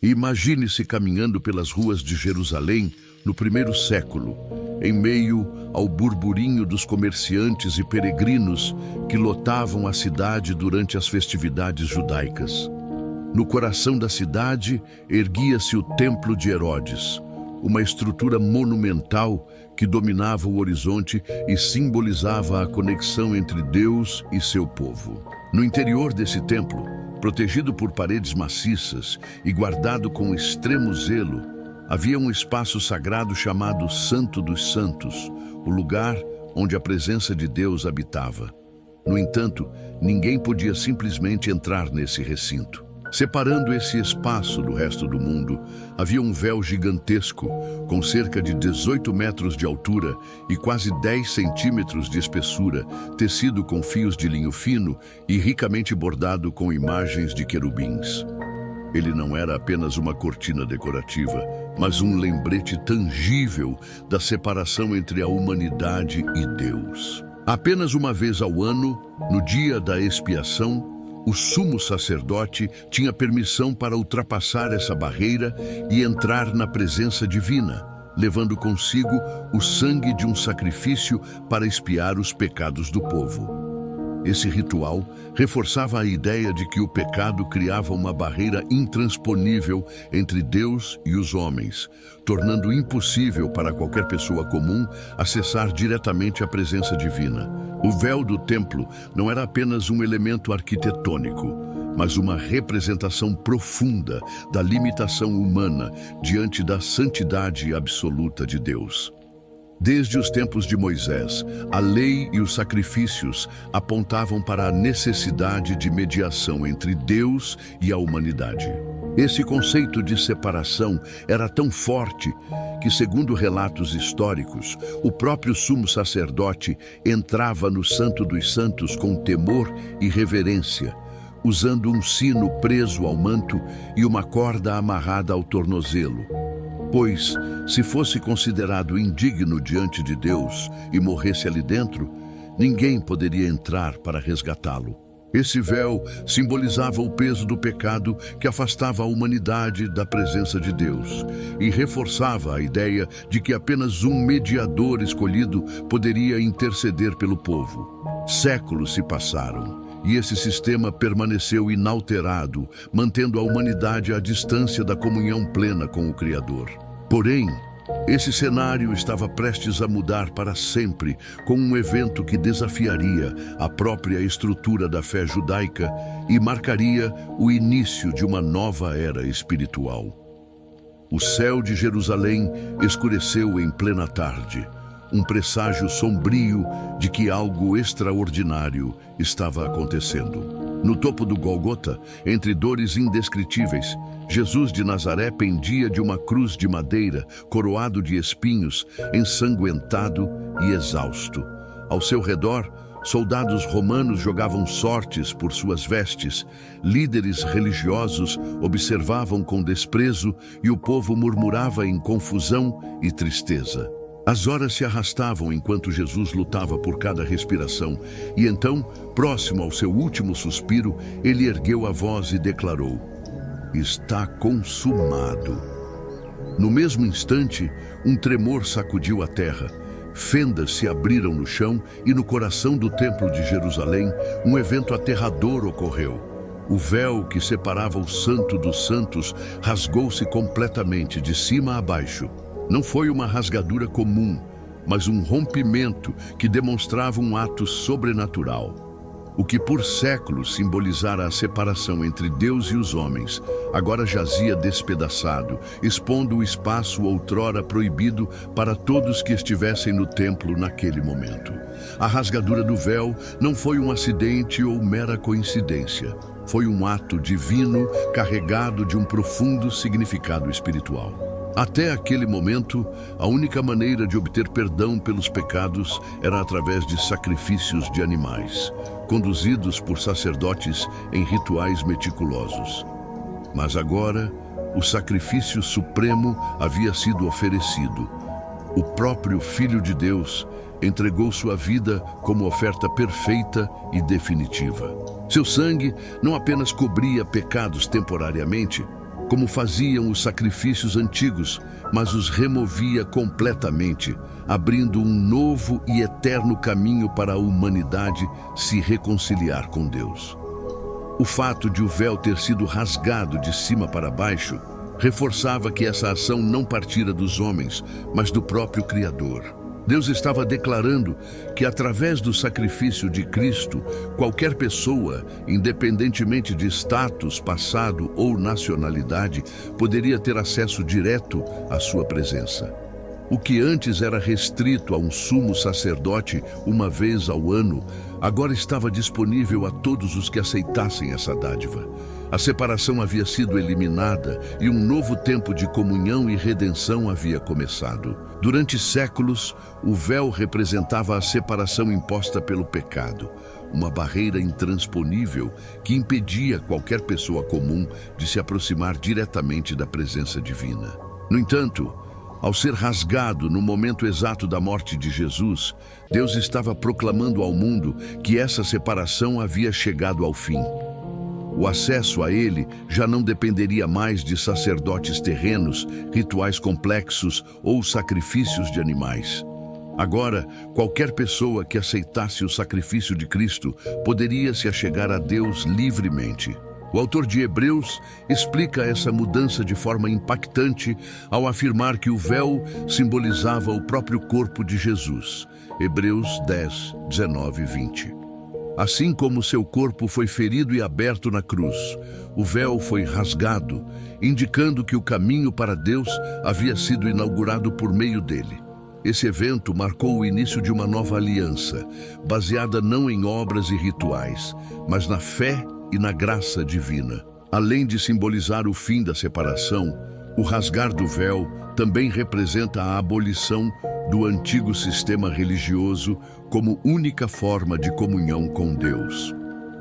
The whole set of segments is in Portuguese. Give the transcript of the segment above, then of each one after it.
Imagine-se caminhando pelas ruas de Jerusalém no primeiro século, em meio ao burburinho dos comerciantes e peregrinos que lotavam a cidade durante as festividades judaicas. No coração da cidade erguia-se o Templo de Herodes, uma estrutura monumental que dominava o horizonte e simbolizava a conexão entre Deus e seu povo. No interior desse templo, protegido por paredes maciças e guardado com extremo zelo, havia um espaço sagrado chamado Santo dos Santos, o lugar onde a presença de Deus habitava. No entanto, ninguém podia simplesmente entrar nesse recinto. Separando esse espaço do resto do mundo, havia um véu gigantesco, com cerca de 18 metros de altura e quase 10 centímetros de espessura, tecido com fios de linho fino e ricamente bordado com imagens de querubins. Ele não era apenas uma cortina decorativa, mas um lembrete tangível da separação entre a humanidade e Deus. Apenas uma vez ao ano, no dia da expiação, o sumo sacerdote tinha permissão para ultrapassar essa barreira e entrar na presença divina, levando consigo o sangue de um sacrifício para expiar os pecados do povo. Esse ritual reforçava a ideia de que o pecado criava uma barreira intransponível entre Deus e os homens, tornando impossível para qualquer pessoa comum acessar diretamente a presença divina. O véu do templo não era apenas um elemento arquitetônico, mas uma representação profunda da limitação humana diante da santidade absoluta de Deus. Desde os tempos de Moisés, a lei e os sacrifícios apontavam para a necessidade de mediação entre Deus e a humanidade. Esse conceito de separação era tão forte que, segundo relatos históricos, o próprio sumo sacerdote entrava no Santo dos Santos com temor e reverência, usando um sino preso ao manto e uma corda amarrada ao tornozelo. Pois, se fosse considerado indigno diante de Deus e morresse ali dentro, ninguém poderia entrar para resgatá-lo. Esse véu simbolizava o peso do pecado que afastava a humanidade da presença de Deus e reforçava a ideia de que apenas um mediador escolhido poderia interceder pelo povo. Séculos se passaram e esse sistema permaneceu inalterado, mantendo a humanidade à distância da comunhão plena com o Criador. Porém, esse cenário estava prestes a mudar para sempre, com um evento que desafiaria a própria estrutura da fé judaica e marcaria o início de uma nova era espiritual. O céu de Jerusalém escureceu em plena tarde, um presságio sombrio de que algo extraordinário estava acontecendo. No topo do Gólgota, entre dores indescritíveis, Jesus de Nazaré pendia de uma cruz de madeira, coroado de espinhos, ensanguentado e exausto. Ao seu redor, soldados romanos jogavam sortes por suas vestes, líderes religiosos observavam com desprezo e o povo murmurava em confusão e tristeza. As horas se arrastavam enquanto Jesus lutava por cada respiração, e então, próximo ao seu último suspiro, ele ergueu a voz e declarou: "Está consumado." No mesmo instante, um tremor sacudiu a terra. Fendas se abriram no chão e no coração do Templo de Jerusalém, um evento aterrador ocorreu. O véu que separava o Santo dos Santos rasgou-se completamente de cima a baixo. Não foi uma rasgadura comum, mas um rompimento que demonstrava um ato sobrenatural. O que por séculos simbolizara a separação entre Deus e os homens, agora jazia despedaçado, expondo o espaço outrora proibido para todos que estivessem no templo naquele momento. A rasgadura do véu não foi um acidente ou mera coincidência. Foi um ato divino carregado de um profundo significado espiritual. Até aquele momento, a única maneira de obter perdão pelos pecados era através de sacrifícios de animais, conduzidos por sacerdotes em rituais meticulosos. Mas agora, o sacrifício supremo havia sido oferecido. O próprio Filho de Deus entregou sua vida como oferta perfeita e definitiva. Seu sangue não apenas cobria pecados temporariamente, como faziam os sacrifícios antigos, mas os removia completamente, abrindo um novo e eterno caminho para a humanidade se reconciliar com Deus. O fato de o véu ter sido rasgado de cima para baixo reforçava que essa ação não partira dos homens, mas do próprio Criador. Deus estava declarando que, através do sacrifício de Cristo, qualquer pessoa, independentemente de status, passado ou nacionalidade, poderia ter acesso direto à sua presença. O que antes era restrito a um sumo sacerdote uma vez ao ano, agora estava disponível a todos os que aceitassem essa dádiva. A separação havia sido eliminada e um novo tempo de comunhão e redenção havia começado. Durante séculos, o véu representava a separação imposta pelo pecado, uma barreira intransponível que impedia qualquer pessoa comum de se aproximar diretamente da presença divina. No entanto, ao ser rasgado no momento exato da morte de Jesus, Deus estava proclamando ao mundo que essa separação havia chegado ao fim. O acesso a ele já não dependeria mais de sacerdotes terrenos, rituais complexos ou sacrifícios de animais. Agora, qualquer pessoa que aceitasse o sacrifício de Cristo poderia se achegar a Deus livremente. O autor de Hebreus explica essa mudança de forma impactante ao afirmar que o véu simbolizava o próprio corpo de Jesus. Hebreus 10, 19 e 20. Assim como seu corpo foi ferido e aberto na cruz, o véu foi rasgado, indicando que o caminho para Deus havia sido inaugurado por meio dele. Esse evento marcou o início de uma nova aliança, baseada não em obras e rituais, mas na fé e na graça divina. Além de simbolizar o fim da separação, o rasgar do véu também representa a abolição do antigo sistema religioso como única forma de comunhão com Deus.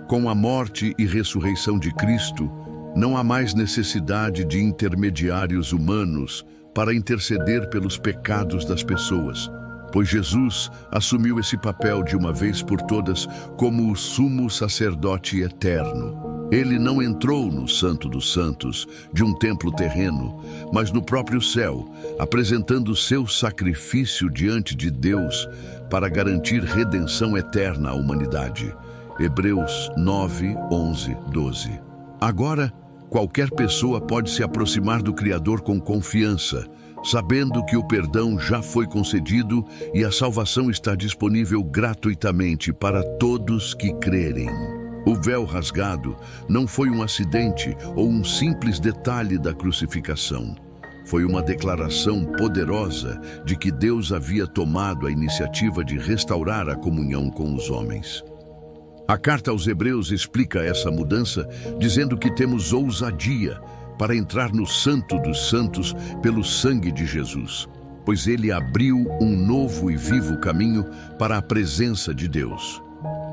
Com a morte e ressurreição de Cristo, não há mais necessidade de intermediários humanos para interceder pelos pecados das pessoas, pois Jesus assumiu esse papel de uma vez por todas como o sumo sacerdote eterno. Ele não entrou no Santo dos Santos de um templo terreno, mas no próprio céu, apresentando seu sacrifício diante de Deus para garantir redenção eterna à humanidade. Hebreus 9, 11, 12. Agora, qualquer pessoa pode se aproximar do Criador com confiança, sabendo que o perdão já foi concedido e a salvação está disponível gratuitamente para todos que crerem. O véu rasgado não foi um acidente ou um simples detalhe da crucificação. Foi uma declaração poderosa de que Deus havia tomado a iniciativa de restaurar a comunhão com os homens. A carta aos Hebreus explica essa mudança, dizendo que temos ousadia para entrar no Santo dos Santos pelo sangue de Jesus, pois ele abriu um novo e vivo caminho para a presença de Deus.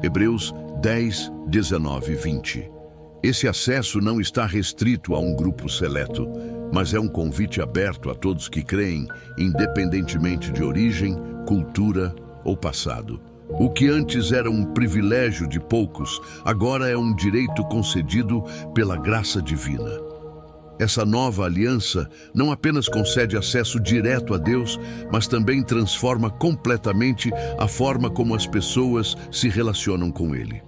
Hebreus 10, 19 e 20. Esse acesso não está restrito a um grupo seleto, mas é um convite aberto a todos que creem, independentemente de origem, cultura ou passado. O que antes era um privilégio de poucos, agora é um direito concedido pela graça divina. Essa nova aliança não apenas concede acesso direto a Deus, mas também transforma completamente a forma como as pessoas se relacionam com Ele.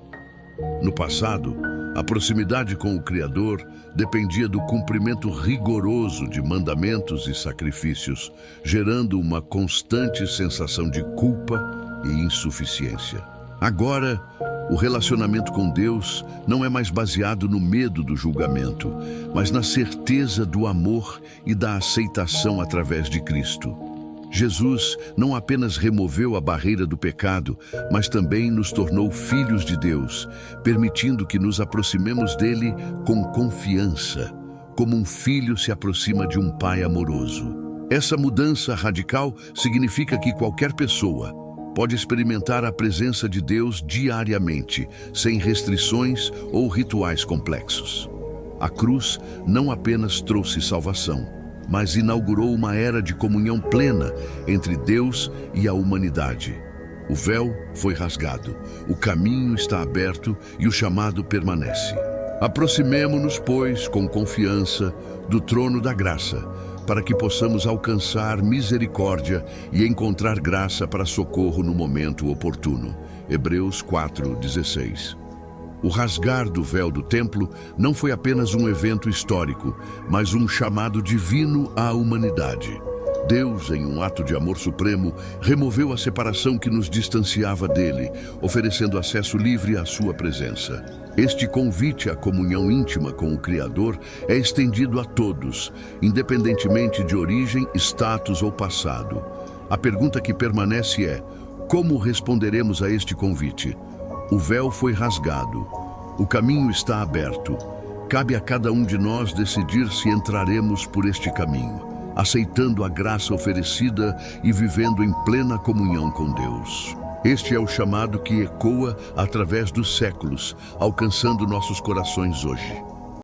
No passado, a proximidade com o Criador dependia do cumprimento rigoroso de mandamentos e sacrifícios, gerando uma constante sensação de culpa e insuficiência. Agora, o relacionamento com Deus não é mais baseado no medo do julgamento, mas na certeza do amor e da aceitação através de Cristo. Jesus não apenas removeu a barreira do pecado, mas também nos tornou filhos de Deus, permitindo que nos aproximemos dele com confiança, como um filho se aproxima de um pai amoroso. Essa mudança radical significa que qualquer pessoa pode experimentar a presença de Deus diariamente, sem restrições ou rituais complexos. A cruz não apenas trouxe salvação, mas inaugurou uma era de comunhão plena entre Deus e a humanidade. O véu foi rasgado, o caminho está aberto e o chamado permanece. Aproximemo-nos, pois, com confiança do trono da graça, para que possamos alcançar misericórdia e encontrar graça para socorro no momento oportuno. Hebreus 4:16. O rasgar do véu do templo não foi apenas um evento histórico, mas um chamado divino à humanidade. Deus, em um ato de amor supremo, removeu a separação que nos distanciava dele, oferecendo acesso livre à sua presença. Este convite à comunhão íntima com o Criador é estendido a todos, independentemente de origem, status ou passado. A pergunta que permanece é: como responderemos a este convite? O véu foi rasgado. O caminho está aberto. Cabe a cada um de nós decidir se entraremos por este caminho, aceitando a graça oferecida e vivendo em plena comunhão com Deus. Este é o chamado que ecoa através dos séculos, alcançando nossos corações hoje.